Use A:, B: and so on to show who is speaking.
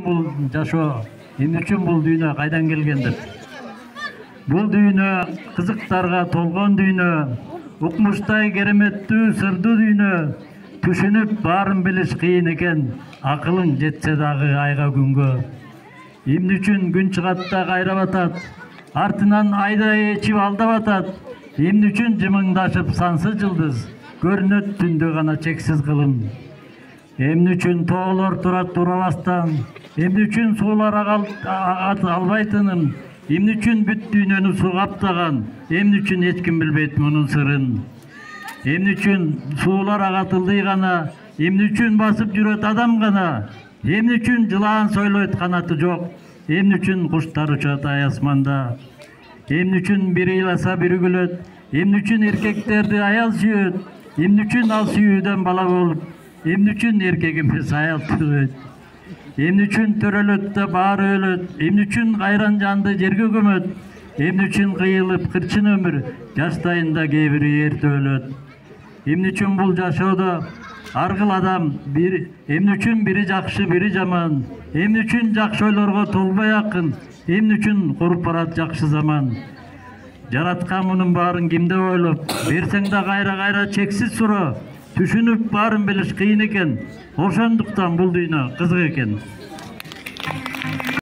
A: Бул жашоо эмне үчүн бул дүйнө кайдан келгендир? Бул дүйнө кызыктарга толгон дүйнө, укмуштай кереметтүү сырдуу дүйнө. Түшүнүп баарын билиш кыйын экен, акылың жетсе дагы айга күнгө. Эмне үчүн күн чыгат да кайрап атат, артынан айдай ичип алдап атат. Эмне үчүн жымыңдашып сансыз жылдыз, көрүнөт түндө гана чексиз кылым. Эмне үчүн тоолор турат турабастан, эмне үчүн суулар албай тыным, эмне үчүн бүт дүйнөнү суу каптаган, эмне үчүн эч ким билбейт мунун сырын. Эмне үчүн суулар агатылдый гана, эмне үчүн басып жүрөт адам гана, эмне үчүн жылаан сойлойт канаты жок, эмне үчүн куштар учат ай асманда, эмне үчүн бири ыйласа бири күлөт, эмне үчүн эркектерди аял сүйөт, эмне үчүн ал сүйүүдөн бала болуп, эмне үчүн эркек эмес аял тууйт, эмне үчүн төрөлөт да баары өлөт, эмне үчүн кайран жанды жерге көмөт, эмне үчүн кыйылып кырчын өмүр, жаштайында кээ бири эрте өлөт. Эмне үчүн бул жашоодо ар кыл адам эмне үчүн бири жакшы бири жаман, эмне үчүн жакшы ойлорго толбой акын, эмне үчүн куруп барат жакшы заман. Жараткан мунун баарын кимде ойлоп, берсең да кайра чексиз суроо, түшүнүп баарын билиш кыйын экен, ошондуктан бул дүйнө кызык экен.